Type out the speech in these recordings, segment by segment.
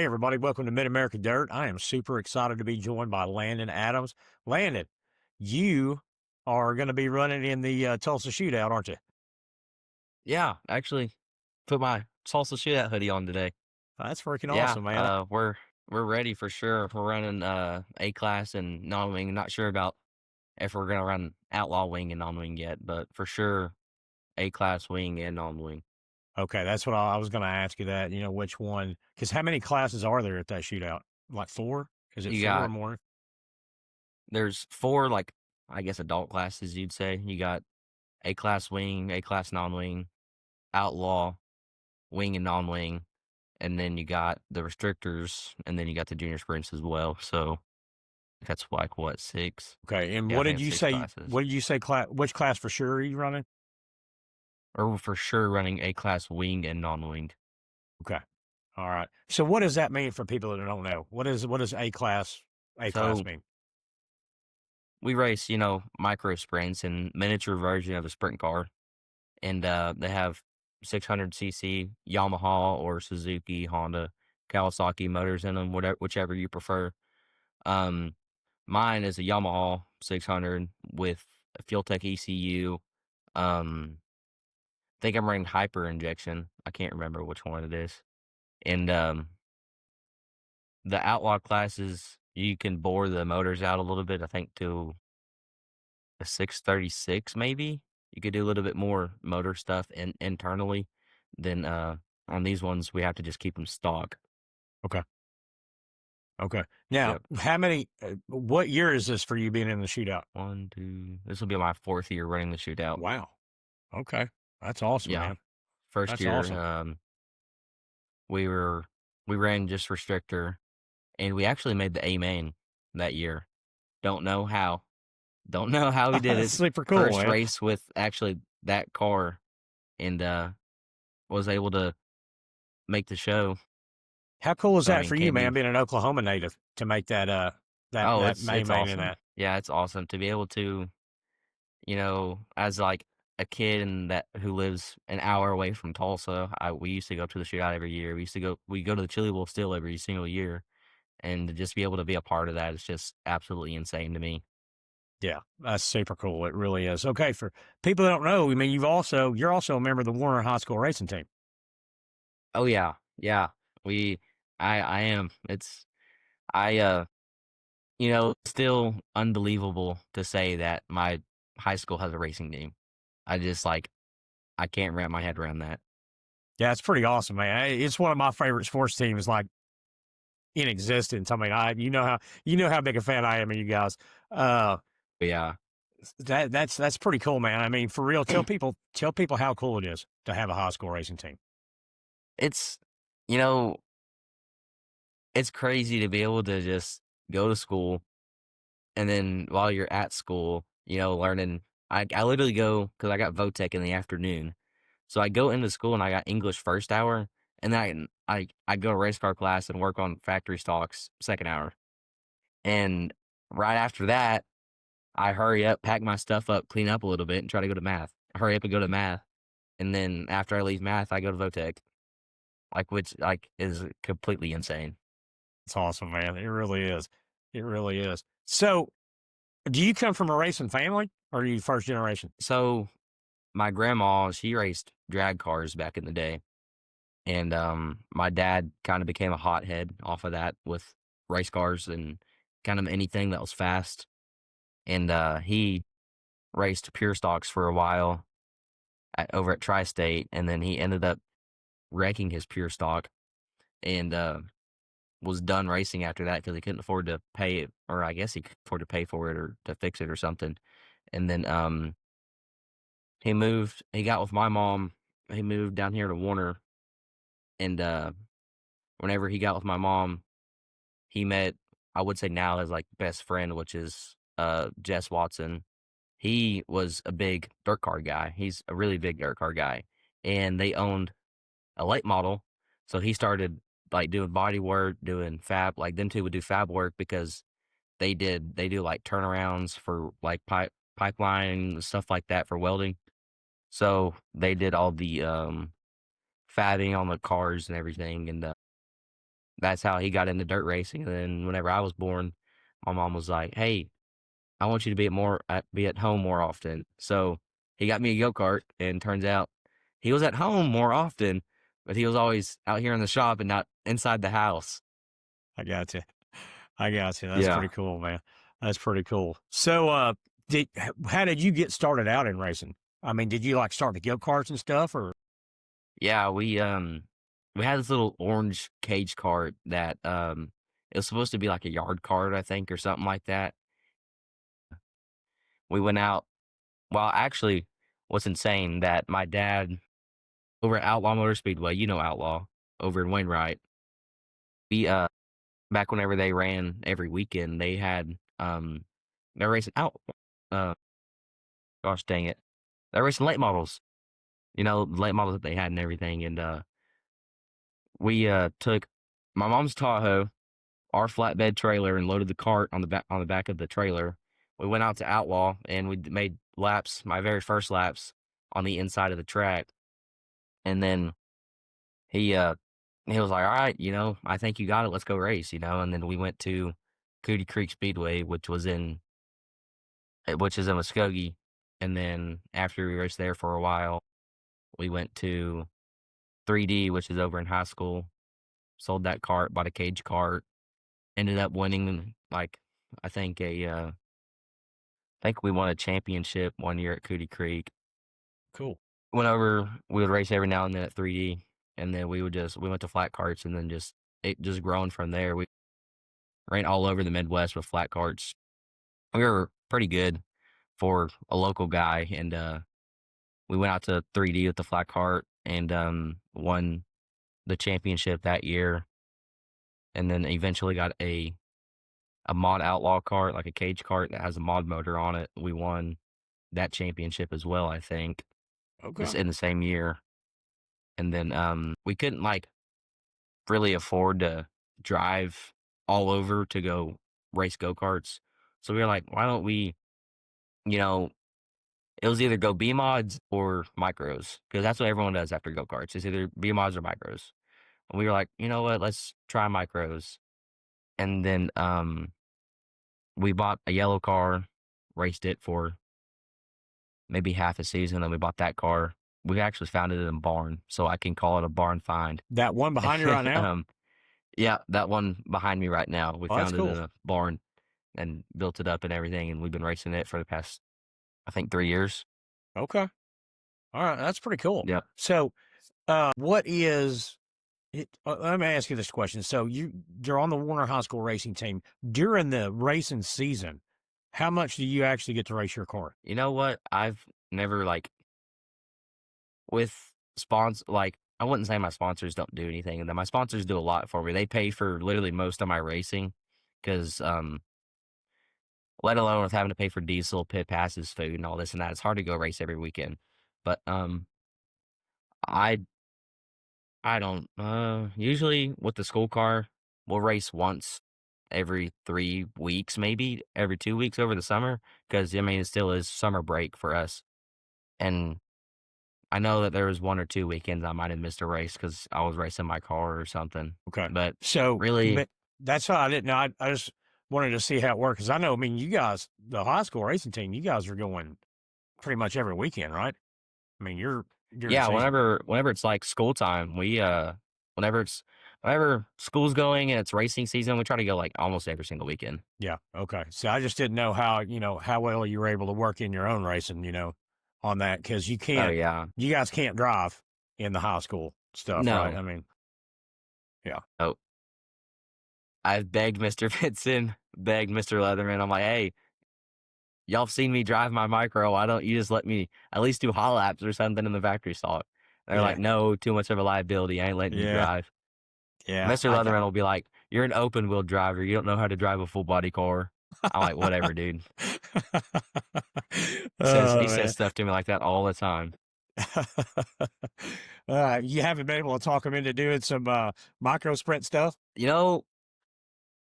Hey, everybody. Welcome to Mid America Dirt. I am super excited to be joined by Landon Adams. Landon, you are going to be running in the Tulsa Shootout, aren't you? Yeah, actually, put my Tulsa Shootout hoodie on today. That's freaking Yeah, awesome, man. we're ready for sure. We're running A class and non-wing. Not sure about if we're gonna run outlaw wing and non-wing yet, but for sure A class wing and non-wing. Okay, that's what I was going to ask you that. Which one? Because how many classes are there at that shootout? Like four? Is it You four or got more? there's four, like, I guess, adult classes, you'd say. You got A class wing, A class non-wing, outlaw, wing and non-wing, and then you got the restrictors, and then you got the junior sprints as well. So that's like what, six? Okay, and Yeah, I what think did it's you six say? classes. What did you say? Which class for sure are you running? Or for sure running A class wing and non-wing. Okay, all right. So what does that mean for people that don't know? What does A class So mean? we race, micro sprints and miniature version of a sprint car, and they have 600cc Yamaha or Suzuki, Honda, Kawasaki motors in them, whatever, whichever you prefer. Um, Mine is a Yamaha 600 with a FuelTech ECU. I think I'm running hyper injection. I can't remember which one it is. And the outlaw classes, you can bore the motors out a little bit, I think to a 636 maybe. You could do a little bit more motor stuff internally than on these ones we have to just keep them stock. Okay. Okay. Now, Yep. what year is this for you being in the shootout? One, two. This will be my fourth year running the shootout. Wow. Okay. That's awesome, Yeah. man. First That's year, awesome. we were we ran just restrictor, and we actually made the A main that year. Don't know how. Don't know how we did That's it. super cool, First man. race with actually that car, and was able to make the show. How cool is So I that mean, for you, can't man, be. being an Oklahoma native to make that Oh, that it's main in awesome. that? Yeah, it's awesome to be able to, as like a kid and that who lives an hour away from Tulsa. We used to go to the shootout every year. We go to the Chili Bowl still every single year, and to just be able to be a part of that is just absolutely insane to me. Yeah, that's super cool. It really is. Okay, for people that don't know, I mean, you're also a member of the Warner High School racing team. Oh yeah, yeah. We, I am. It's I still unbelievable to say that my high school has a racing team. I just like I can't wrap my head around that. Yeah, it's pretty awesome, man. It's one of my favorite sports teams, like in existence. I mean, you know how big a fan I am of you guys. Uh, But yeah, that's pretty cool, man. I mean, for real, tell people how cool it is to have a high school racing team. it's you know it's crazy to be able to just go to school, and then while you're at school, learning. I literally go because I got VOTEC in the afternoon, so I go into school and I got English first hour, and then I go to race car class and work on factory stocks second hour, and right after that I hurry up, pack my stuff up, clean up a little bit, and try to go to math. Hurry up and go to math, and then after I leave math, I go to VOTEC, which is completely insane. It's awesome, man. It really is. It really is. So, do you come from a racing family, or are you first generation? So my grandma, she raced drag cars back in the day, and my dad kind of became a hothead off of that with race cars and kind of anything that was fast, and he raced pure stocks for a while over at Tri-State, and then he ended up wrecking his pure stock and was done racing after that because he couldn't afford to pay it, or I guess he could afford to pay for it or to fix it or something. And then he moved. He got with my mom. He moved down here to Warner, and whenever he got with my mom, he met, I would say now his like best friend, which is Jess Watson. He was a big dirt car guy. He's a really big dirt car guy, and they owned a late model. So he started like doing body work, doing fab. Like them two would do fab work because they do like turnarounds for like pipeline stuff like that for welding. So they did all the fabbing on the cars and everything, and that's how he got into dirt racing. And then whenever I was born, my mom was like, "Hey, I want you to be at home more often." So he got me a go-kart, and turns out he was at home more often, but he was always out here in the shop and not inside the house. I got you. I got you. That's Yeah. pretty cool, man. That's pretty cool. So, how did you get started out in racing? I mean, did you like start the go-karts and stuff or? Yeah, we had this little orange cage cart that, it was supposed to be like a yard cart, I think, or something like that. We went out well, actually, what's insane that my dad over at Outlaw Motor Speedway, you know Outlaw, over in Wainwright, we, back whenever they ran every weekend, they had, they're racing out uh, gosh dang it. They're racing late models, late models that they had and everything, and, we, took my mom's Tahoe, our flatbed trailer, and loaded the cart on the back of the trailer. We went out to Outlaw, and we made laps, my very first laps on the inside of the track, and then he, uh, he was like, "Alright, I think you got it, let's go race," and then we went to Cootie Creek Speedway, which is in Muskogee, and then after we raced there for a while, we went to 3D, which is over in high school, sold that cart, bought a cage cart, ended up winning, like, I think I think we won a championship one year at Cootie Creek. Cool. We would race every now and then at 3D, and then we went to flat carts, and then it just grown from there. We ran all over the Midwest with flat carts. We were pretty good for a local guy, and we went out to 3D with the flat cart and won the championship that year, and then eventually got a mod outlaw cart, like a cage cart that has a mod motor on it. We won that championship as well, I think, Okay. this in the same year. And then we couldn't like really afford to drive all over to go race go-karts. So we were like, why don't we, you know, it was either go B mods or micros because that's what everyone does after go-karts. It's either B mods or micros. And we were like, you know what, let's try micros. And then we bought a yellow car, raced it for maybe half a season, then we bought that car. We actually found it in a barn, so I can call it a barn find. That one behind you right now? um, yeah, that one behind me right now. We Oh, that's found it cool. in a barn and built it up and everything, and we've been racing it for the past, I think, 3 years. Okay. All right. That's pretty cool. Yep. So, what is it? Let me ask you this question. So, you're on the Warner High School racing team during the racing season. How much do you actually get to race your car? You know what? I've never like with like I wouldn't say my sponsors don't do anything, and then my sponsors do a lot for me. They pay for literally most of my racing because let alone with having to pay for diesel, pit passes, food, and all this and that. It's hard to go race every weekend. But I I don't usually with the school car, we'll race once every 3 weeks, maybe every 2 weeks over the summer. Because I mean it still is summer break for us. And I know that there was 1 or 2 weekends I might have missed a race because I was racing my car or something. Okay. But So, really, that's how I didn't know. I just wanted to see how it worked because I know, I mean, you guys, the high school racing team, you guys are going pretty much every weekend, right? I mean, you're during the yeah, season. whenever it's like school time, whenever it's whenever school's going and it's racing season, we try to go like almost every single weekend. Yeah. Okay. So I just didn't know how, how well you were able to work in your own racing, on that because Oh yeah. you guys can't drive in the high school stuff, right? No. I mean, yeah. Oh, I've begged Mr. Vincent, begged Mr. Leatherman. I'm like, hey, y'all have seen me drive my micro. Why don't you just let me at least do hot laps or something in the factory stock? They're like, Yeah. no, too much of a liability. I ain't letting you Yeah. drive. Yeah. Mr. Leatherman will be like, "You're an open wheel driver. You don't know how to drive a full body car." I'm like, "Whatever, dude." He Oh, says man. stuff to me like that all the time. You haven't been able to talk him into doing some micro sprint stuff? You know,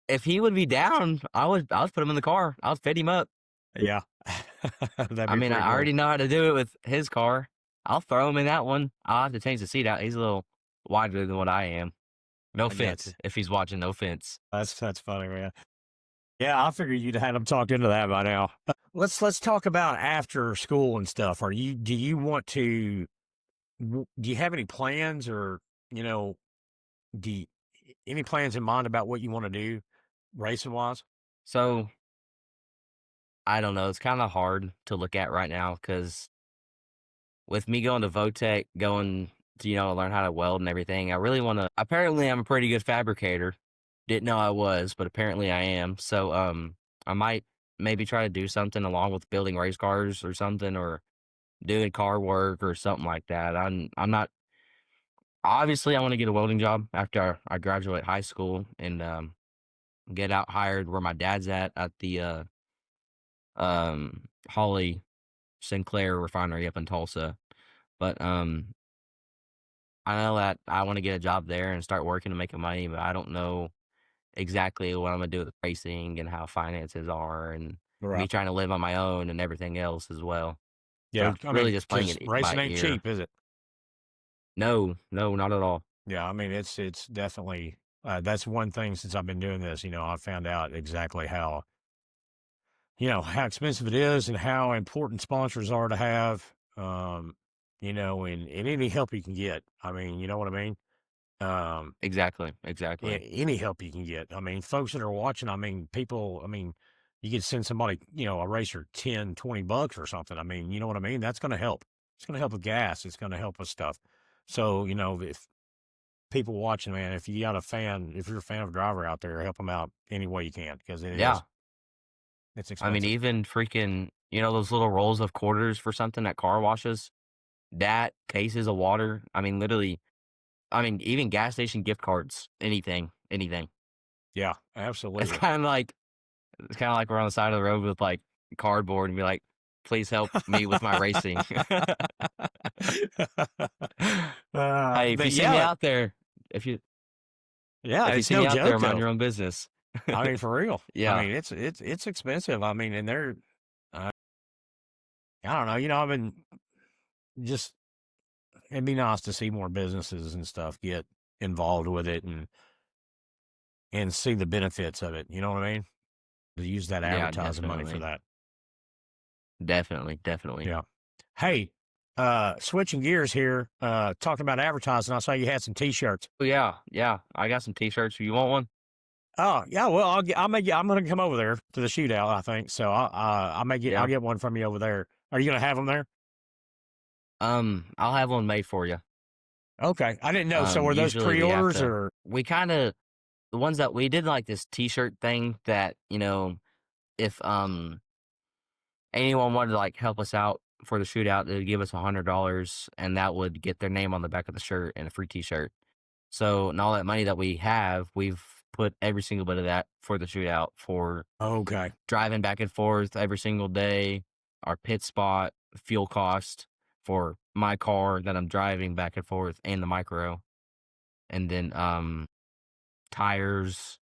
if he would be down, I would put him in the car. I'll fit him up. Yeah. That'd I be mean, pretty I cool. already know how to do it with his car. I'll throw him in that one. I'll have to change the seat out. He's a little wider than what I am. No I got you. offense. If he's watching, no offense. That's funny, man. Yeah, I figured you'd had them talked into that by now. Let's talk about after school and stuff. Do you want to do you have any plans or, you know, do you, any plans in mind about what you want to do racing wise? So I don't know. It's kind of hard to look at right now because with me going to Votech, going to, learn how to weld and everything, I really want to. Apparently, I'm a pretty good fabricator. Didn't know I was, but apparently I am. So, I might maybe try to do something along with building race cars or something, or doing car work or something like that. I'm not. Obviously, I want to get a welding job after I graduate high school and get out hired where my dad's at the Holly Sinclair refinery up in Tulsa. But I know that I want to get a job there and start working and making money, but I don't know exactly what I'm gonna do with racing and how finances are and me Right. trying to live on my own and everything else as well. So Yeah, it's I really mean, just playing because it racing by ain't ear. cheap, is it? No, no, not at all. Yeah, I mean, it's definitely that's one thing since I've been doing this. I found out exactly how expensive it is and how important sponsors are to have. And any help you can get. I mean, you know what I mean? Um, Exactly, exactly. any help you can get. I mean, folks that are watching, I mean, people, I mean, you could send somebody, a racer 10, $20 or something. I mean, you know what I mean? That's going to help. It's going to help with gas. It's going to help with stuff. So, if people watching, man, if you got a fan, if you're a fan of a driver out there, help them out any way you can because Yeah. it's I mean, expensive. even freaking, those little rolls of quarters for something at car washes, that cases of water. I mean, literally, I mean, even gas station gift cards, anything, anything. Yeah, It's absolutely. kind of like it's kind of like we're on the side of the road with like cardboard and be like, please help me with my racing. Hey, if you But see me yeah, out there, if you yeah, if you it's see no me out there, joke mind though. your own business. I mean, for real. I Yeah, mean, it's expensive. I mean, and uh, I don't know. I've been just it'd be nice to see more businesses and stuff get involved with it and see the benefits of it. You know what I mean? To use that yeah, advertising money for definitely, that. definitely, definitely. Yeah. Hey, switching gears here, talking about advertising, I saw you had some t-shirts. Oh yeah, yeah. I got some T-shirts. You want one? Oh, yeah, well, I'm going to come over there to the shootout, I think. So I'll Yeah. get one from you over there. Are you going to have them there? I'll have one made for you. Okay. I didn't know. So were those Usually we have pre-orders to. or? We kind of the ones that we did like this T-shirt thing that if anyone wanted to like help us out for the shootout, they'd give us $100, and that would get their name on the back of the shirt and a free T-shirt. So, and all that money that we have, we've put every single bit of that for the shootout for Okay. driving back and forth every single day, our pit spot, fuel cost for my car that I'm driving back and forth, and the micro, and then tires,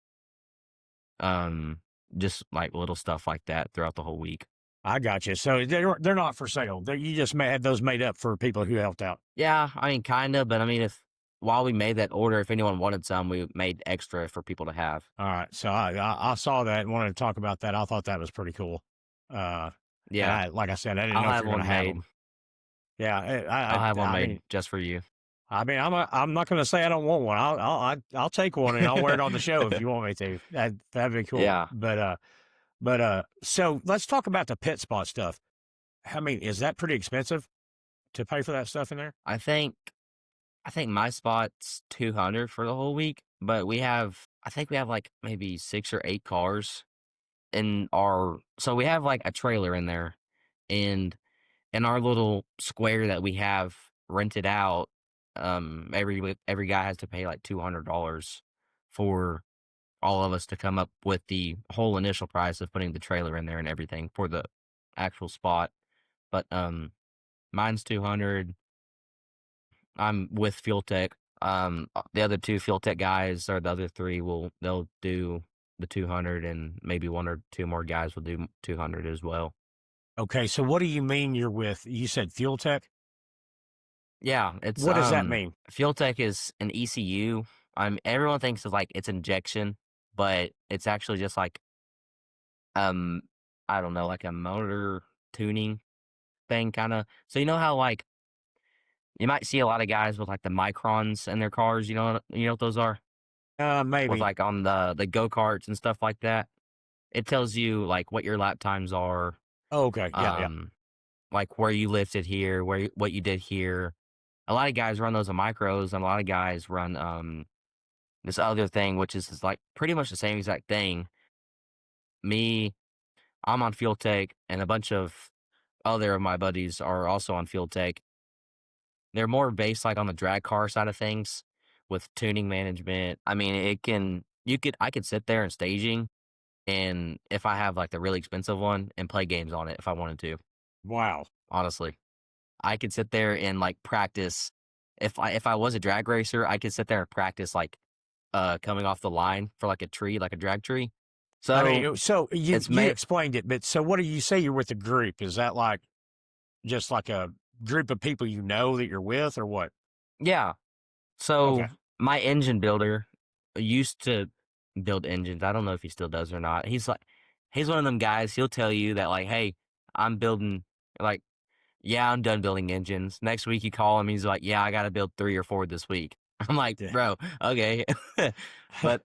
um, just like little stuff like that throughout the whole week. I got you. So they're not for sale. You just had those made up for people who helped out. Yeah, I mean, kinda, but I mean, if while we made that order, if anyone wanted some, we made extra for people to have. All right. So I saw that and wanted to talk about that. I thought that was pretty cool. Uh, and Yeah, like I said, I didn't I'll know if have you're going to one have made. them. Yeah. I'll have one I made mean, just for you. I'm not going to say I don't want one. I'll take one and I'll wear it on the show if you want me to. That'd be cool. Yeah, So let's talk about the pit spot stuff. I mean, is that pretty expensive to pay for that stuff in there? I think I think my spot's 200 for the whole week, but I think we have like maybe 6 or 8 cars in our so we have like a trailer in there, and in our little square that we have rented out, every guy has to pay like $200 for all of us to come up with the whole initial price of putting the trailer in there and everything for the actual spot. But mine's 200. I'm with FuelTech. The other two FuelTech guys or the other three they'll do the 200, and maybe one or two more guys will do 200 as well. Okay. So what do you mean you're with? You said FuelTech. Yeah, it's What does that mean? FuelTech is an ECU. Everyone thinks it's like it's injection, but it's actually just like um I don't know, like a motor tuning thing kind of. So you know how like you might see a lot of guys with like the microns in their cars. You know what those are with Maybe. like on the go-karts and stuff like that. It tells you like what your lap times are, Oh, okay. Yeah, yeah. um, like where you lifted here, what you did here. A lot of guys run those in micros, and a lot of guys run this other thing, which is like pretty much the same exact thing. Me, I'm on FuelTech, and a bunch of other of my buddies are also on FuelTech. They're more based like on the drag car side of things with tuning management. I mean, I could sit there and staging, and if I have like the really expensive one and play games on it if I wanted to, Wow. honestly. I could sit there and like practice. If I was a drag racer, I could sit there and practice like coming off the line for like a tree, like a drag tree. I So mean, so it's you made explained it, but so what do you say you're with a group? Is that like just like a group of people you know that you're with, or what? yeah. Okay. So my engine builder used to build engines. I don't know if he still does or not. He's one of them guys. He'll tell you that like, hey, I'm building like yeah, I'm done building engines. Next week you call him, he's like, yeah, I got to build 3 or 4 this week. I'm like, Yeah. bro, okay. But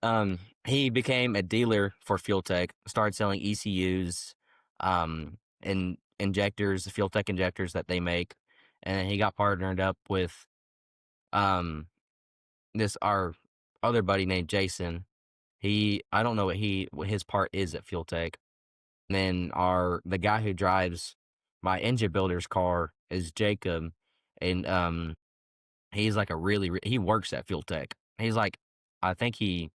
he became a dealer for FuelTech, started selling ECUs, and injectors, the FuelTech injectors that they make, and then he got partnered up with um this our other buddy named Jason. I don't know what his part is at FuelTech. And then the guy who drives my engine builder's car is Jacob, and he's like he works at FuelTech. He's like I think he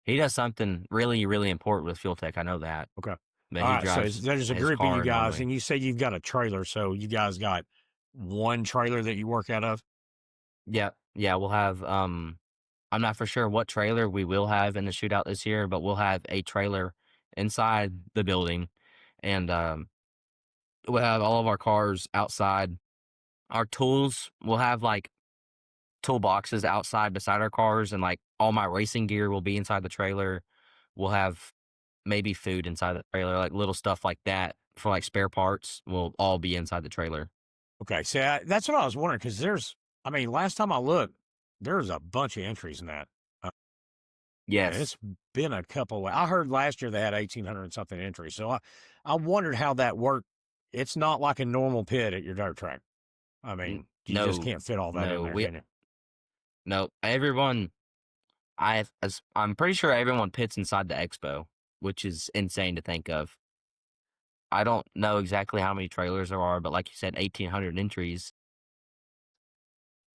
does something really really important with FuelTech. I know that, Okay. but All he right. So drives there's a his group of you car guys, normally. and you say you've got a trailer. So you guys got one trailer that you work out of. Yeah, yeah, we'll have I'm not for sure what trailer we will have in the shootout this year, but we'll have a trailer inside the building, and we'll have all of our cars outside. Our tools, we'll have like toolboxes outside beside our cars, and like all my racing gear will be inside the trailer. We'll have maybe food inside the trailer, like little stuff like that for like spare parts will all be inside the trailer. Okay. See, that's what I was wondering because I mean, last time I looked, there's a bunch of entries in that. And Yes. it's been a couple. I heard last year they had 1,800 and something entries. So I wondered how that worked. It's not like a normal pit at your dirt track. I mean, you just No, can't fit all that in no, there, can you? no. Everyone, I'm pretty sure everyone pits inside the expo, which is insane to think of. I don't know exactly how many trailers there are, but like you said, 1,800 entries.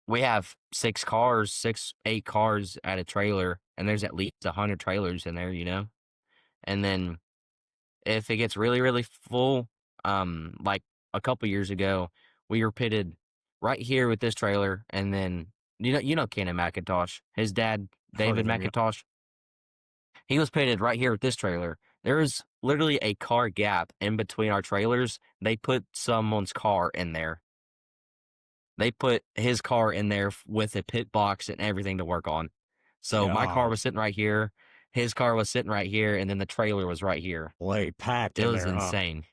We have 8 cars at a trailer, and there's at least 100 trailers in there, you know? And then if it gets really, really full, like a couple years ago, we were pitted right here with this trailer, and then you know Kenny McIntosh, his dad Heard David of him, yeah. McIntosh, he was pitted right here with this trailer. There is literally a car gap in between our trailers. They put someone's car in there. They put his car in there with a pit box and everything to work on. So my car Oh, was sitting right here, his car was sitting right here, and then the trailer was right here. boy, packed It in was there, huh? insane.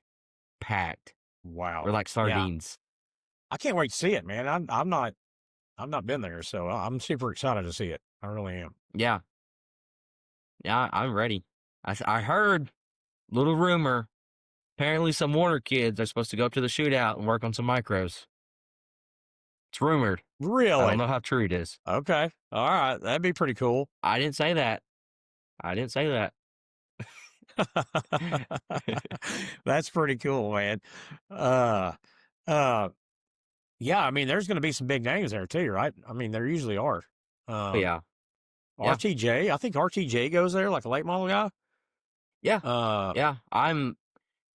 Packed. Wow. We're like Yeah. sardines. I can't wait to see it, man. I've not been there, so I'm super excited to see it. I really am. Yeah. Yeah, I'm ready. I heard, little rumor, apparently some Warner kids are supposed to go up to the shootout and work on some micros. It's rumored. I don't Really? know how true it is. Okay. All right. That'd be pretty cool. I didn't say that. I didn't say that. That's pretty cool, man. Uh, uh, yeah, I mean, there's going to be some big names there too, right? I mean, there usually are. Oh, Um, yeah. Yeah. RTJ, I think RTJ goes there, like a late model guy. Yeah. Uh, Yeah.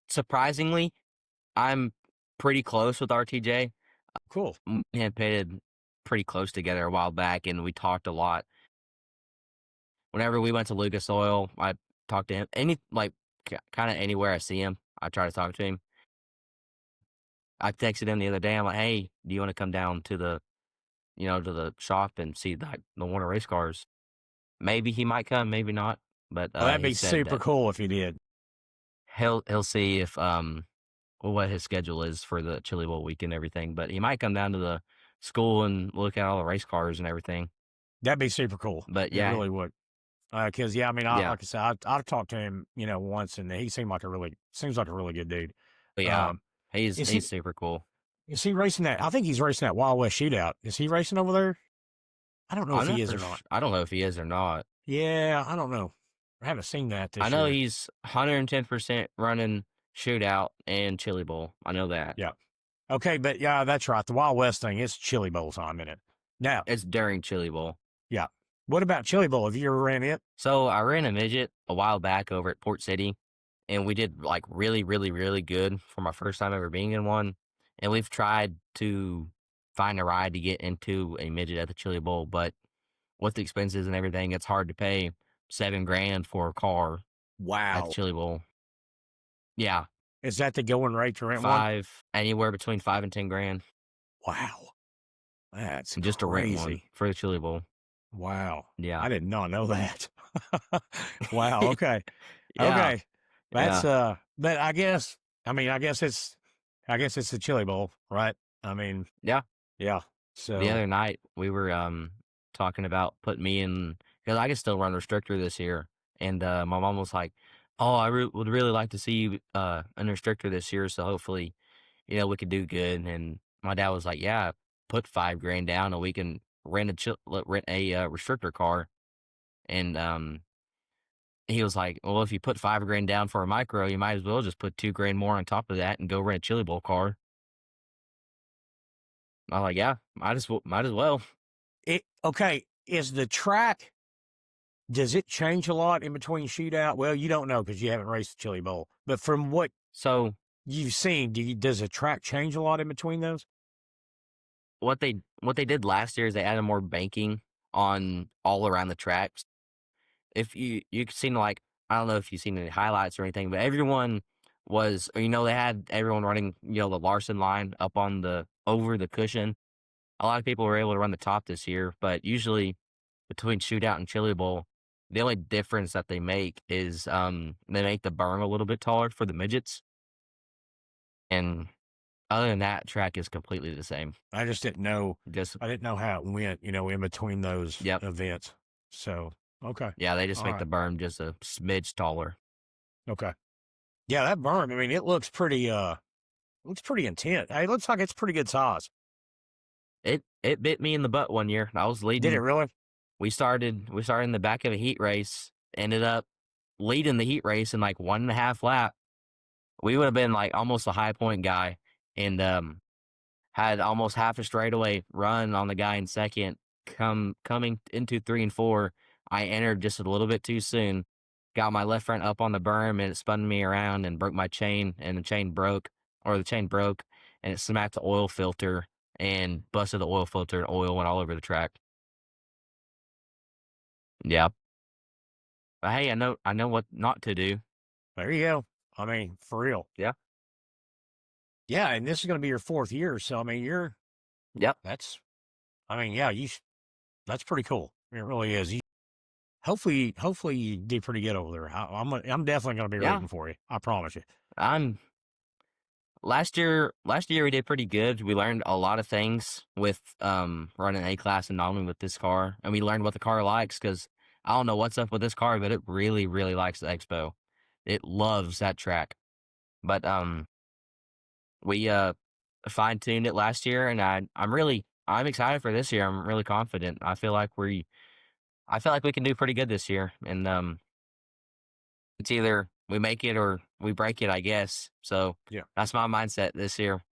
Surprisingly, I'm pretty close with RTJ. cool. Me and him pitted pretty close together a while back, and we talked a lot. Whenever we went to Lucas Oil, I talked to him. Kind of anywhere I see him, I try to talk to him. I texted him the other day. I'm like, "Hey, do you want to come down to to the shop and see the Warner race cars. Maybe he might come, maybe not. But Oh, that'd he be said super that cool if he did. he'll see if what his schedule is for the Chili Bowl week and everything. But he might come down to the school and look at all the race cars and everything. That'd be super cool. But It yeah, really would. Because I mean, yeah, like I said, I've talked to him, once, and he seems like a really good dude. but yeah, Um, he's is he's he super cool. is he racing that? I think he's racing that Wild West Shootout. Is he racing over there? I don't know if I'm he not is for or not. sure. I don't know if he is or not. Yeah, I don't know. I haven't seen that I this know year. he's 110% running Shootout and Chili Bowl. I know that. Yeah. Okay, but yeah, that's right. The Wild West thing, it's Chili Bowl time in it. Now, It's during Chili Bowl. yeah. What about Chili Bowl? Have you ever ran it? So I ran a midget a while back over at Port City, and we did like really, really, really good for my first time ever being in one. And we've tried to find a ride to get into a midget at the Chili Bowl, but with the expenses and everything, it's hard to pay $7,000 for a car at the Wow. Chili Bowl. Yeah, Is that the going rate to rent one? anywhere between 5 and 10 grand Wow. That's just to rent one crazy. for the Chili Bowl. Wow. Yeah. I did not know that. Wow. Okay. Yeah, Okay. That's yeah, but I guess it's the Chili Bowl, right? I mean, yeah. yeah. The So other night we were talking about putting me in because I can still run restrictor this year, and my mom was like, "Oh, I would really like to see you in restrictor this year, so hopefully, we could do good." And my dad was like, "Yeah, put 5 grand down, and we can rent a restrictor car." And he was like, "Well, if you put 5 grand down for a micro, you might as well just put 2 grand more on top of that and go rent a Chili Bowl car." I was like, "Yeah, might as well." is the track, does it change a lot in between shootout? Well, you don't know because you haven't raced the Chili Bowl. But from what So you've seen, does the track change a lot in between those? what they did last year is they added more banking on all around the tracks. If you seen like I don't know if you've seen any highlights or anything, but everyone was they had everyone running the Larson line up on the over the cushion. A lot of people were able to run the top this year, but usually between Shootout and Chili Bowl, the only difference that they make is they make the berm a little bit taller for the midgets, and other than that, track is completely the same. I just didn't know. Just I didn't know how it went, in between those yep. events. So, okay. Yeah, they just All make right. the berm just a smidge taller. Okay. Yeah, that berm, I mean, it looks pretty intense. It looks like it's pretty good size. It bit me in the butt one year. I was Did it leading. really? We started in the back of a heat race. Ended up leading the heat race in like 1.5 lap. We would have been like almost a high point guy, and had almost half a straightaway run on the guy in second. Coming into 3 and 4, I entered just a little bit too soon. Got my left front up on the berm, and it spun me around and broke my chain, and the chain broke, and it smacked the oil filter and busted the oil filter, and oil went all over the track. Yeah, but hey, I know what not to do. There you go. I mean, for real. Yeah, Yeah, and this is going to be your 4th year. So, I mean, yep, yeah, that's pretty cool. It really is. Hopefully you do pretty good over there. I'm definitely going to be yeah. rooting for you. I promise you. I'm last year we did pretty good. We learned a lot of things with running A class and only with this car, and we learned what the car likes because I don't know what's up with this car, but it really really likes the Expo. It loves that track. But we fine tuned it last year, and I'm excited for this year. I'm really confident. I feel like we can do pretty good this year, and it's either we make it or we break it, I guess. So Yeah. that's my mindset this year.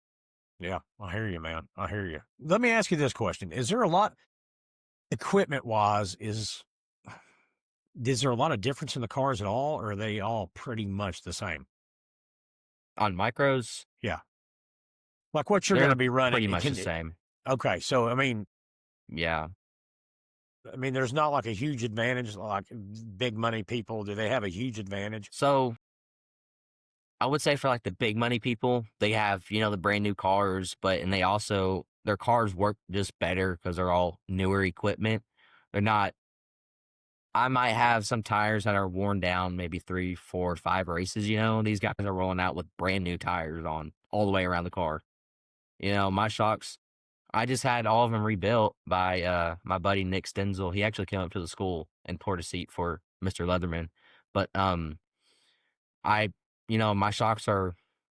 Yeah. I hear you, man. I hear you. Let me ask you this question. Is there a lot equipment wise is there a lot of difference in the cars at all, or are they all pretty much the same? On micros, Yeah. Like what you're going to they're be running. pretty much the same. Okay. So, Yeah. there's not like a huge advantage, like big money people. Do they have a huge advantage? So I would say for like the big money people, they have, the brand new cars, and they also their cars work just better because they're all newer equipment. They're not. I might have some tires that are worn down, maybe 3, 4, 5 races. These guys are rolling out with brand new tires on all the way around the car. My shocks. I just had all of them rebuilt by my buddy Nick Stenzel. He actually came up to the school and poured a seat for Mr. Leatherman. But I, my shocks are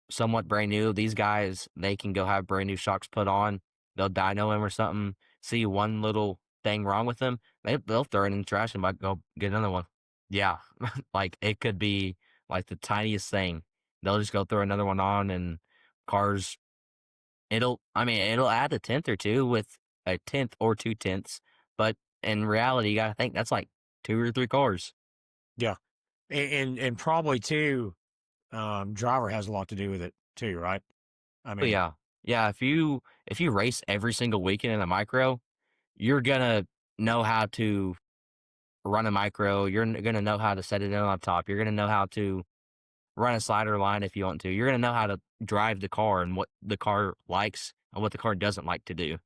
somewhat brand new. These guys, they can go have brand new shocks put on. They'll dyno them or something. See one little thing wrong with them, they'll throw it in the trash and like go get another one. Yeah, like it could be like the tiniest thing. They'll just go throw another one on, and cars. It'll add a tenth or two with a tenth or 2/10, but in reality, you gotta think that's like 2 or 3 cars. Yeah. And probably too, driver has a lot to do with it too, right? I Oh, mean, yeah. Yeah, if you race every single weekend in a micro, you're gonna know how to run a micro, you're gonna know how to set it in on top, you're gonna know how to run a slider line if you want to, you're gonna know how to drive the car and what the car likes and what the car doesn't like to do.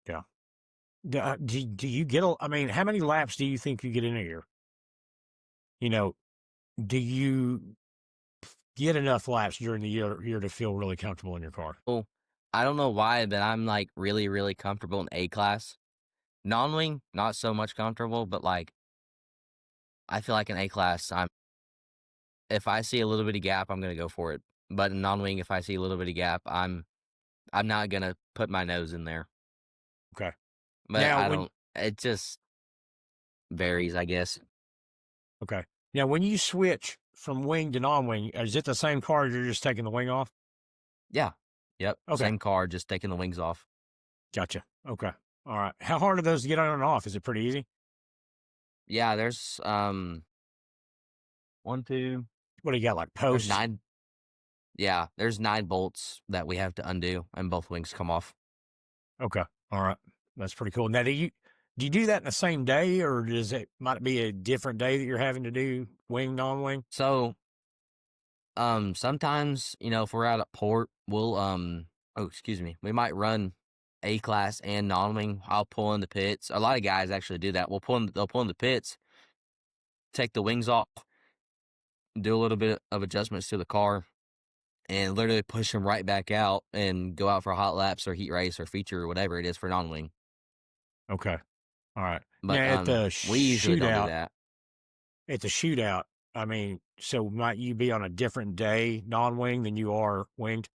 yeah. Do you get I mean, how many laps do you think you get in a year? You know, do you get enough laps during the year to feel really comfortable in your car? Well, I don't know why, but I'm, like, really, really comfortable in A class. Non-wing, not so much comfortable, but, like, I feel like in A class, if I see a little bitty gap, I'm gonna go for it. But in non-wing, if I see a little bitty gap, I'm not gonna put my nose in there. Okay. But Now I when don't it just varies, I guess. okay. Now when you switch from wing to non-wing, is it the same car, you're just taking the wing off? Yeah. Yep, Okay. same car, just taking the wings off. Gotcha. Okay. All right. How hard are those to get on and off? Is it pretty easy? Yeah, there's, 1, 2 What do you got, like there's posts? 9 yeah, there's 9 bolts that we have to undo, and both wings come off. Okay. All right. That's pretty cool. Now, do you do that in the same day, or might it be a different day that you're having to do wing, non-wing? So, sometimes, if we're out at port, we'll, oh, excuse me, we might run A class and non-wing. I'll pull in the pits. A lot of guys actually do that. They'll pull in the pits, take the wings off, do a little bit of adjustments to the car, and literally push them right back out and go out for hot laps or heat race or feature or whatever it is for non-wing. Okay. All right. Now But we usually don't do shootout, that. at the shootout, I mean, so might you be on a different day non-wing than you are winged?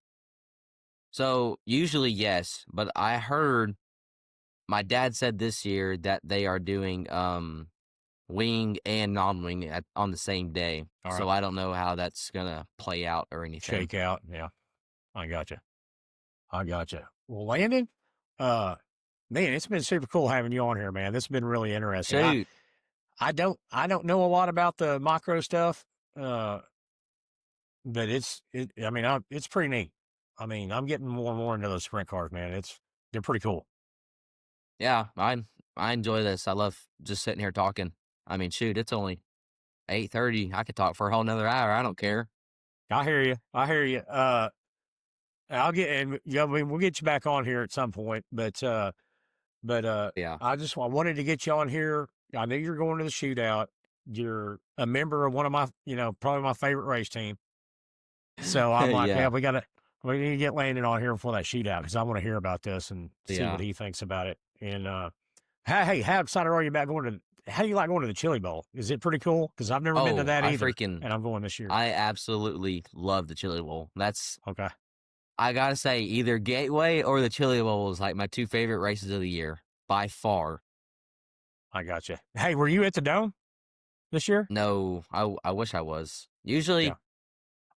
So usually yes, but I heard my dad said this year that they are doing wing and non-wing on the same day. All right. So I don't know how that's gonna play out or anything. Shake out. Yeah. I gotcha. I gotcha. Well, Landon, uh, man, it's been super cool having you on here, man. This has been really interesting. Shoot. I don't know a lot about the micro stuff, but I mean, it's pretty neat. I mean, I'm getting more and more into those sprint cars, man. They're pretty cool. Yeah, I enjoy this. I love just sitting here talking. I mean, shoot, it's only 8:30. I could talk for a whole nother hour. I don't care. I hear you. I hear you. I'll get and yeah, I mean, we'll get you back on here at some point, but Yeah. I wanted to get you on here. I knew you're going to the shootout. You're a member of one of my, probably my favorite race team. So I'm like, yeah, Yeah. we need to get Landon on here before that shootout because I want to hear about this and see what Yeah. he thinks about it. And hey, how excited are you about how do you like going to the Chili Bowl? Is it pretty cool? Because I've never been to Oh, that either, and I'm going this year. I absolutely love the Chili Bowl. Okay. I gotta say, either Gateway or the Chili Bowl is like my 2 favorite races of the year by far. I got you. Hey, were you at the Dome this year? No, I wish I was. Yeah. Usually,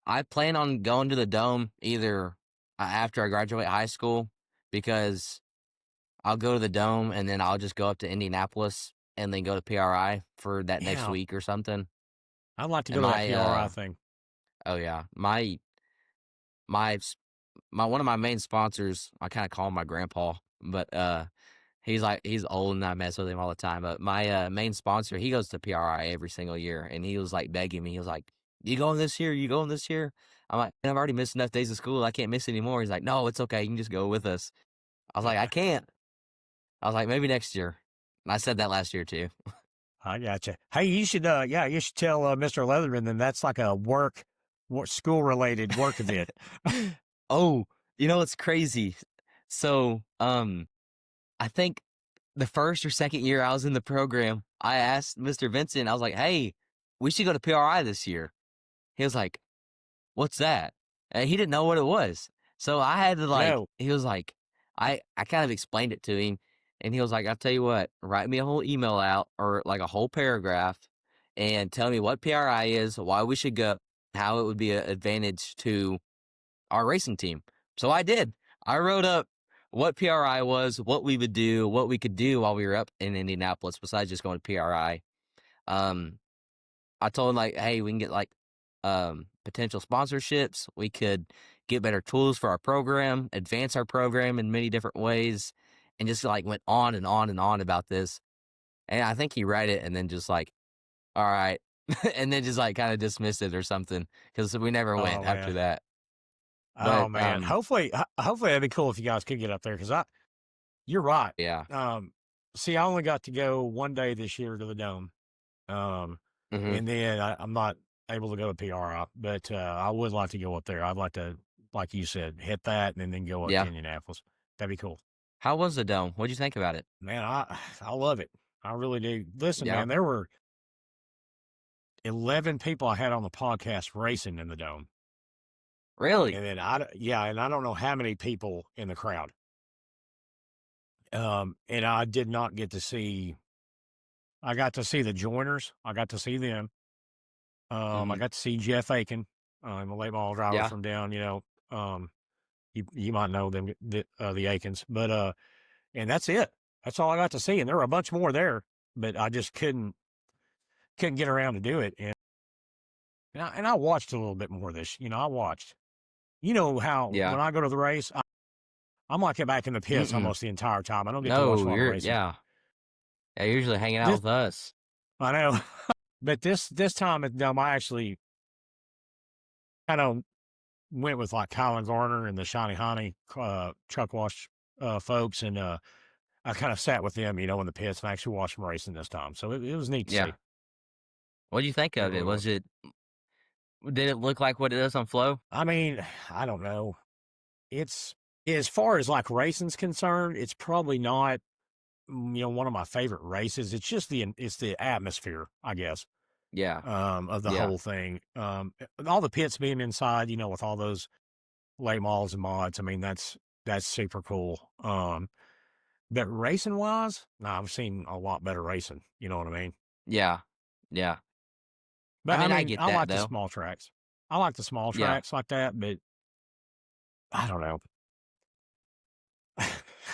I plan on going to the Dome either after I graduate high school because I'll go to the Dome and then I'll just go up to Indianapolis and then go to PRI for that next Yeah. week or something. I'd like to go And to that PRI thing. oh yeah, my one of my main sponsors, I kind of call him my grandpa, but he's old and I mess with him all the time. But my main sponsor, he goes to PRI every single year, and he was like begging me. He was like, "You going this year? You going this year?" I'm like, "I've already missed enough days of school. I can't miss anymore." He's like, "No, it's okay. You can just go with us." I was like, I can't. I was like, maybe next year. And I said that last year too. I gotcha. Hey, you should you should tell Mr. Leatherman then that's like a school related work event. Oh, you know what's crazy? So, I think the first or second year I was in the program, I asked Mr. Vincent, I was like, hey, we should go to PRI this year. He was like, what's that? And he didn't know what it was. So I had to No. he was like, I kind of explained it to him. And he was like, I'll tell you what, write me a whole email out or like a whole paragraph and tell me what PRI is, why we should go, how it would be an advantage to our racing team. So I did. I wrote up what PRI was, what we would do, what we could do while we were up in Indianapolis besides just going to PRI. Um, I told him like, hey, we can get like potential sponsorships. We could get better tools for our program, advance our program in many different ways, and just like went on and on and on about this. And I think he read it and then just like, all right, and then just like kind of dismissed it or something because we never Oh went after man. that. Oh But man. Hopefully that'd be cool if you guys could get up there because you're right. yeah, See, I only got to go one day this year to the Dome. hmm And then I'm not able to go to PRI, but I would like to go up there. I'd like to, like you said, hit that and then go up to yeah. Indianapolis. That'd be cool. How was the dome? What'd you think about it? Man, I love it. I really do. Listen, Yeah, man, there were 11 people I had on the podcast racing in the Dome. really? And then and I don't know how many people in the crowd. And I did not get to see. I got to see the joiners. I got to see them. I hmm got to see Jeff Aiken, a late model driver Yeah, from down. You might know them, the Aikens, but and that's it. That's all I got to see, and there were a bunch more there, but I just couldn't get around to do it. And I watched a little bit more of this. I watched. You know how yeah. when I go to the race, I'm like back in the pits Mm-mm. almost the entire time. I don't get to watch a No, lot of racing. yeah, you're usually hanging out This with us. I know, but this time at Dome, I actually kind of went with like Colin Garner and the Shiny Honey truck wash folks, and I kind of sat with them, in the pits and actually watched them racing this time. So it was neat to Yeah. see. What'd you think It of it? really was. Did it look like what it does on Flow? I mean, I don't know. It's as far as like racing's concerned, it's probably not, one of my favorite races. It's just it's the atmosphere, I guess, Yeah, of the yeah, whole thing. All the pits being inside, with all those late models and mods. I mean, that's super cool. But racing wise, no, I've seen a lot better racing. You know what I mean? yeah, yeah. I But I mean, I mean, get I that like the though. small tracks. I like the small Yeah. tracks like that, but I don't know.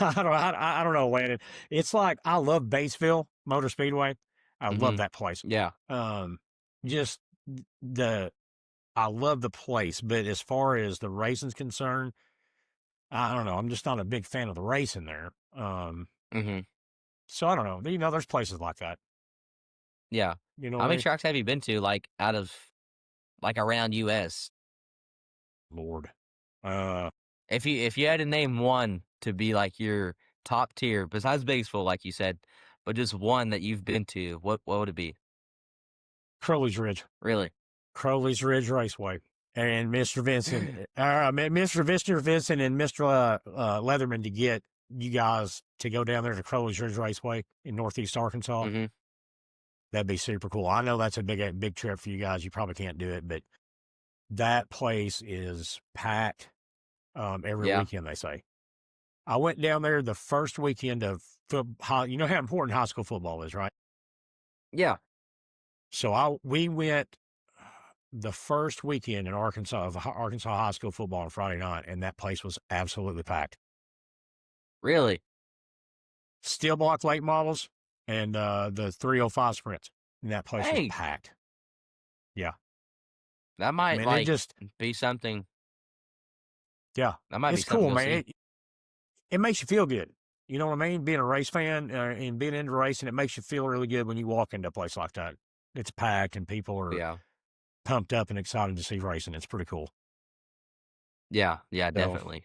I don't know, Landon. It's like I love Batesville Motor Speedway. I love hmm that place. Yeah, Um, just the I love the place, but as far as the racing's concerned, I don't know. I'm just not a big fan of the racing there. hmm So I don't know. There's places like that. yeah. You know How what I many mean? tracks have you been to, like, out of like, around US? Lord. Uh, If you had to name one to be, like, your top tier, besides Batesville, like you said, but just one that you've been to, what would it be? Crowley's Ridge. Really? Crowley's Ridge Raceway. And Mr. Vincent, Mr. Vincent and Mr. Leatherman to get you guys to go down there to Crowley's Ridge Raceway in Northeast Arkansas. Mhm. That'd be super cool. I know that's a big trip for you guys. You probably can't do it, but that place is packed every Yeah. weekend, they say. I went down there the first weekend of football. You know how important high school football is, right? Yeah. So we went the first weekend in Arkansas of Arkansas high school football on Friday night, and that place was absolutely packed. Really? Steel block late models and the 305 sprints, and that place was Hey, packed. Yeah, that I might, mean, it like, just be something yeah, that might be it's something cool, you'll man. see. It makes you feel good. You know what I mean? Being a race fan and being into racing, it makes you feel really good when you walk into a place like that. It's packed and people are Yeah. pumped up and excited to see racing. It's pretty cool. Yeah, yeah, So definitely.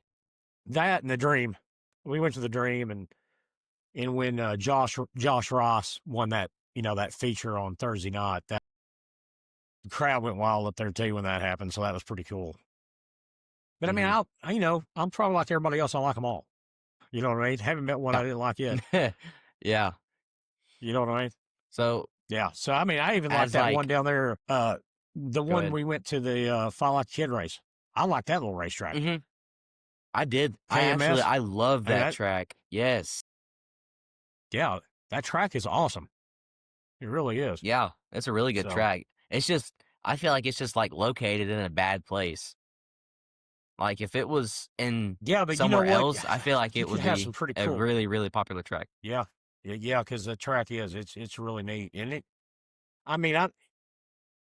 that and the dream. we went to the Dream, and when Josh Ross won that that feature on Thursday night, that the crowd went wild up there too when that happened. So that was pretty cool. But I mean, I'm probably like everybody else. I like them all. You know what I mean? Haven't met one I didn't like yet. Yeah. You know what I mean? So Yeah. So I mean, I even like as that one like, down there. The go one ahead. we went to the Fall Like Kid race. I like that little racetrack. hmm I did. KMS. I love I mean, that track. Yes. yeah, that track is awesome. It really is. Yeah. It's a really good So track. It's just, I feel like it's just like located in a bad place. Like if it was in yeah, but you know somewhere what? else, I feel like You it could would have some be pretty a cool. really, really popular track. Yeah, yeah, because the track is it's really neat, and it. I mean,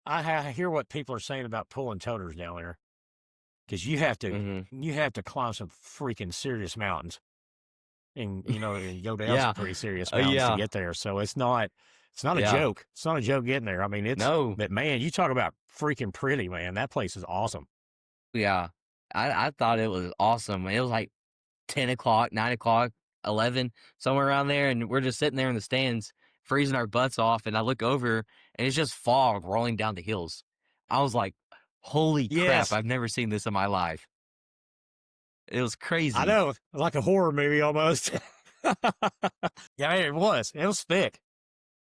I hear what people are saying about pulling toters down there because hmm you have to climb some freaking serious mountains and and go down some Yeah. pretty serious mountains to Yeah. get there. So it's not a Yeah. joke. It's not a joke getting there. I mean, No. but man, you talk about freaking pretty, man. That place is awesome. Yeah. I thought it was awesome. It was like 10 o'clock, 9 o'clock, 11, somewhere around there. And we're just sitting there in the stands, freezing our butts off. And I look over and it's just fog rolling down the hills. I was like, holy crap, Yes, I've never seen this in my life. It was I crazy. know, like a horror movie almost. Yeah, it was. It was thick.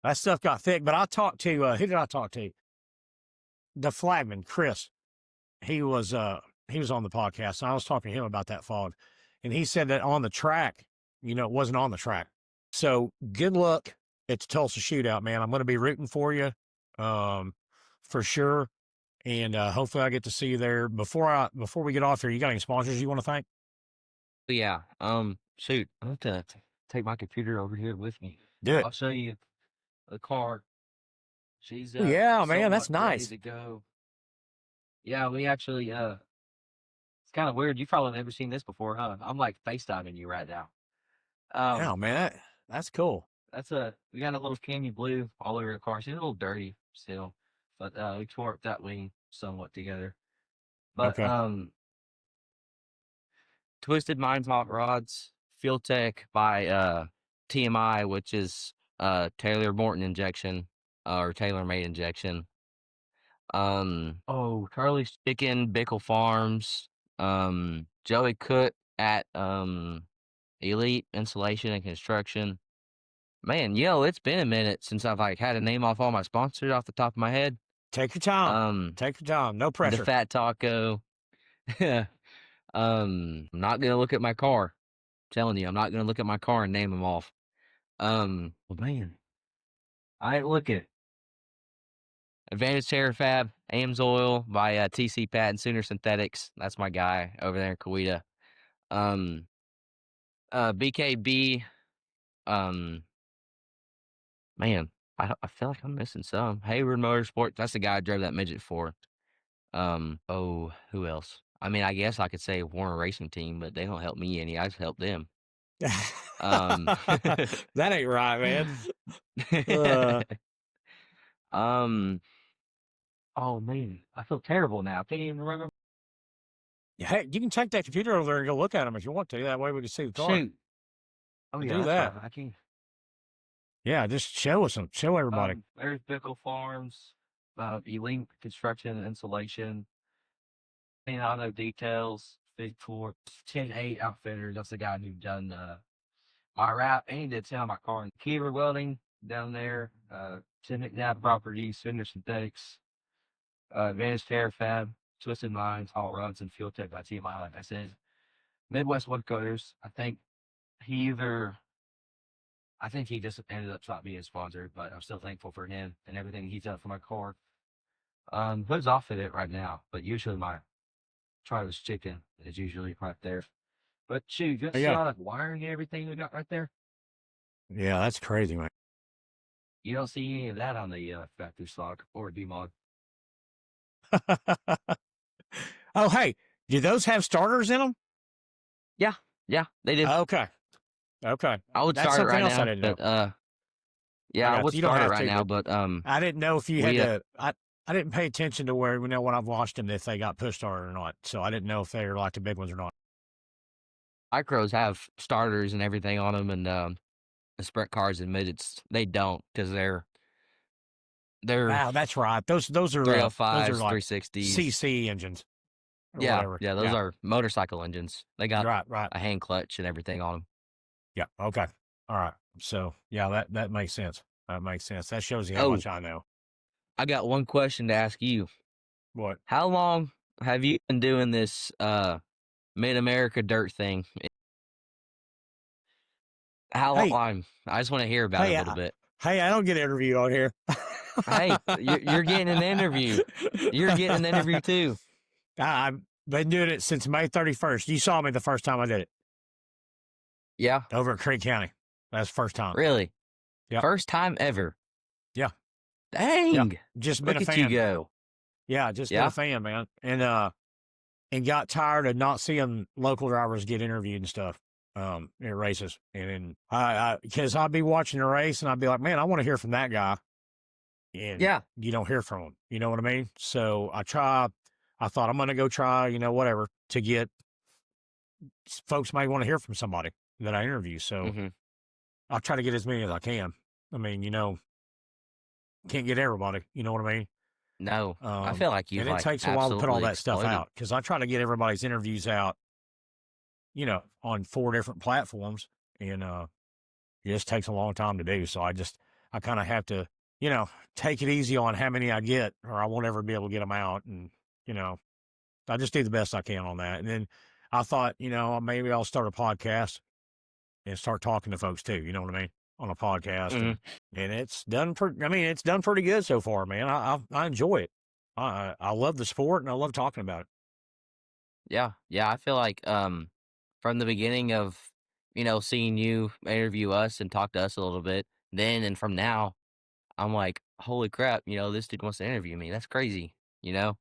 That stuff got thick. But I talked to who did I talk to? The flagman, Chris. He was on the podcast. So I was talking to him about that fog. And he said that on the track, it wasn't on the track. So good luck at the Tulsa Shootout, man. I'm gonna be rooting for you. For sure. And hopefully I get to see you there. Before we get off here, you got any sponsors you want to thank? But yeah. Shoot, I have to take my computer over here with me. Do it. I'll show you the car. She's Oh, yeah, man, somewhat that's ready nice. to go. Yeah, we actually it's kind of weird. You've probably never seen this before, huh? I'm like FaceTiming you right now. Yeah, man, that's cool. We got a little candy blue all over the car. She's a little dirty still, but we tore up that wing somewhat together. But Okay. Twisted Mind Hot Rods, FuelTech by TMI, which is Taylor Morton injection or Taylor made injection. Charlie's Chicken, Bickle Farms, Joey Cook at Elite Insulation and Construction. Man, it's been a minute since I've like had a name off all my sponsors off the top of my head. Take your time. Take your time. No The pressure. Fat Taco. I'm not gonna look at my car. I'm telling you, I'm not gonna look at my car and name them off. Well, man, I ain't looking. Advantage Terra Fab, Ames Oil by TC Pat and Sooner Synthetics. That's my guy over there in Coweta. BKB. Man, I feel like I'm missing some. Hayward Motorsport. That's the guy I drove that midget for. Who else? I mean, I guess I could say Warner Racing Team, but they don't help me any. I just help them. That ain't right, man. Oh man, I feel terrible now. I can't even remember. Hey, you can take that computer over there and go look at them if you want to. That way we can see the car. Shoot. Oh yeah, Do that's that. right. I can. Yeah, just show them. Show everybody. There's Bickle Farms, Elite Construction and Insulation, Clean Auto Details, Big Four, 10-8 Outfitters. That's the guy who done my wrap, and he did sell my car. And Kiever Welding down there, Tim McNabb Properties, Fender Synthetics, Advanced Terra Fab, Twisted Minds, Hot Rods, and FuelTech by TMI. Like I said, Midwest Woodcutters. I think he just ended up not being a sponsor, but I'm still thankful for him and everything he's done for my car. Hood's off of it right now, but usually my Charlie's Chicken is usually right there. But shoot, just see all that wiring and everything we got right there. Yeah, that's crazy, man. You don't see any of that on the factory stock or D-Mod. Oh, hey, do those have starters in them? Yeah, they do. Okay. I would That's start it something right else now, I didn't know. but yeah, I would you don't start it have right to, now, but I didn't know if you had we, to. I didn't pay attention to where when I've watched them if they got push started or not. So I didn't know if they were like the big ones or not. micros have starters and everything on them, and the sprint cars and midgets they don't because they're Wow, that's right. Those are 305s, like 360s. CC engines or Yeah, whatever. yeah, those Yeah. are motorcycle engines. They got Right, right. a hand clutch and everything on them. Yeah. Okay. All right. So yeah, that makes sense. That makes sense. That shows you how Oh, much I know. I got one question to ask you. What? How long have you been doing this Mid America dirt thing? How Hey, long? I just want to hear about it a hey, little bit. hey, I don't get interviewed on here. Hey, you're getting an interview. You're getting an interview too. I've been doing it since May 31st. You saw me the first time I did it Yeah, over at Creek County. That's the first time. really. Yep. First time ever. Yeah. Yeah. Dang. Just been Look a at you fan. go. Yeah. Just been a Yeah. fan, man. And got tired of not seeing local drivers get interviewed and stuff at races. And then because I'd be watching the race and I'd be like, man, I want to hear from that guy. And Yeah. you don't hear from him. You know what I mean? So I thought I'm going to go try, whatever to get folks might want to hear from somebody that I interview. So Hmm. I'll try to get as many as I can. I mean, can't get everybody. You know what I mean? No, I feel like you've And it like takes a while to put all absolutely that stuff exploded. out because I try to get everybody's interviews out, on 4 different platforms, and it just takes a long time to do. So I kind of have to, take it easy on how many I get, or I won't ever be able to get them out. And you know, I just do the best I can on that. And then I thought, maybe I'll start a podcast and start talking to folks too. You know what I mean? On a podcast, Hmm. and it's done. It's done pretty good so far, man. I enjoy it. I love the sport and I love talking about it. Yeah, yeah. I feel like from the beginning of seeing you interview us and talk to us a little bit, then and from now, I'm like, holy crap, this dude wants to interview me. That's crazy. You know,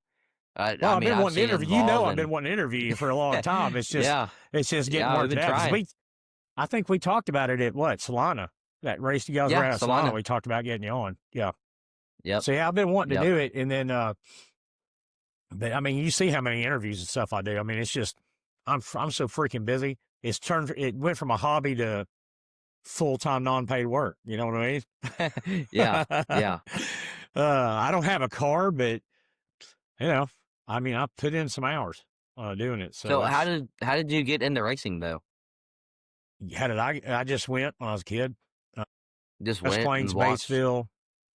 Well, I I've mean, been I've wanting to seen him interview. evolve I've been and wanting to interview you for a long time. yeah, It's just getting yeah. We've worked been out because trying. I think we talked about it at what Solana, that race you guys Yeah, ran at Solana. Solana. We talked about getting you on. Yeah. Yep, So yeah, I've been wanting to yep. do it, and then but I mean, you see how many interviews and stuff I do. I mean, it's just I'm so freaking busy. It went from a hobby to full-time non-paid work. You know what I Yeah, mean? yeah. I don't have a car, but you know, I mean, I put in some hours doing it. So So it's how did you get into racing though? how did I just went when I was a kid. Uh, Just West went Plains, and watched. Batesville,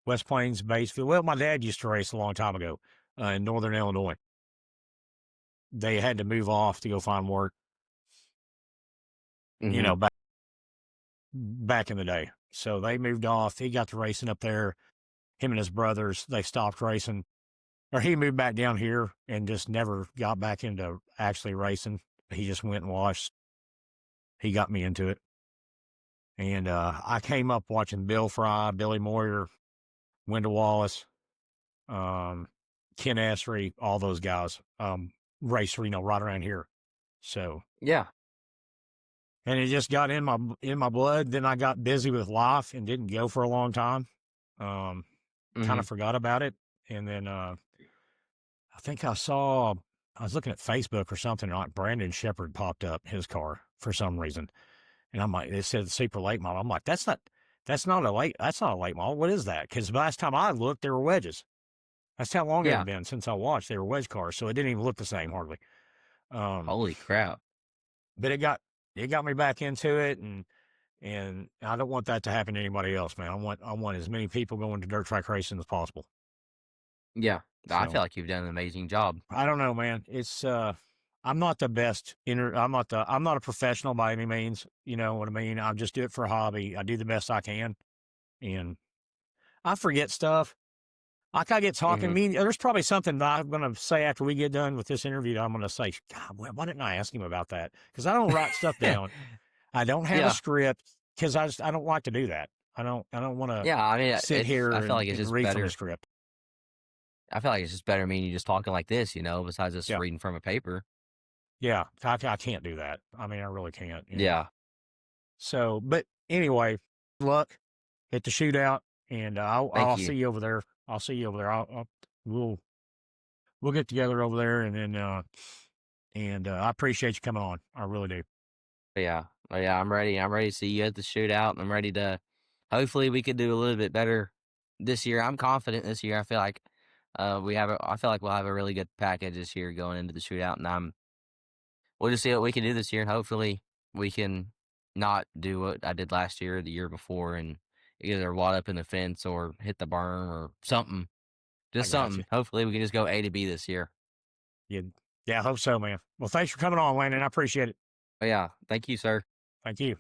West Plains, Batesville. Well, my dad used to race a long time ago in Northern Illinois. They had to move off to go find work, Hmm. back in the day. So they moved off. He got to racing up there. Him and his brothers, they stopped racing, or he moved back down here and just never got back into actually racing. He just went and watched. He got me into it. And I came up watching Bill Fry, Billy Moyer, Wendell Wallace, um, Ken Assery, all those guys race, right around here. So, Yeah. and it just got in my blood. Then I got busy with life and didn't go for a long time. Um, Kind Hmm. of forgot about it. And then I think I was looking at Facebook or something, and like Brandon Shepard popped up his car for some reason. And I'm like, it said super late model. I'm like, that's not a late model. What is that? Because last time I looked, they were wedges. That's how long it had Yeah. been since I watched. They were wedge cars, so it didn't even look the same hardly. Um, Holy crap. but it got me back into it, and I don't want that to happen to anybody else, man. I want as many people going to dirt track racing as possible. Yeah. I So feel like you've done an amazing job. I don't know, man. It's I'm not the best I'm not a professional by any means. You know what I mean? I just do it for a hobby. I do the best I can, and I forget stuff. Like I get talking, Hmm. there's probably something that I'm going to say after we get done with this interview that I'm going to say, God, why didn't I ask him about that? Because I don't write stuff down. I don't have a Yeah. script because I don't like to do that. I don't want to Yeah. I mean, sit here I feel like it's and just read from a better. script. I feel like it's just better me and you just talking like this, besides just Yeah. reading from a paper. Yeah. I can't do that. I mean, I really can't. Yeah. So, but anyway, good luck at the shootout, and Thank I'll you. see you over there. I'll see you over there. We'll we'll get together over there, and then I appreciate you coming on. I really do. But yeah, I'm ready. I'm ready to see you at the shootout. And I'm ready to. Hopefully, we could do a little bit better this year. I'm confident this year. I feel like I feel like we'll have a really good package this year going into the shootout, and we'll just see what we can do this year. Hopefully, we can not do what I did last year or the year before and either wad up in the fence or hit the berm or something. I Just got you. something. Hopefully, we can just go A to B this year. Yeah, yeah, I hope so, man. Well, thanks for coming on, Landon. I appreciate it. But yeah, thank you, sir. Thank you.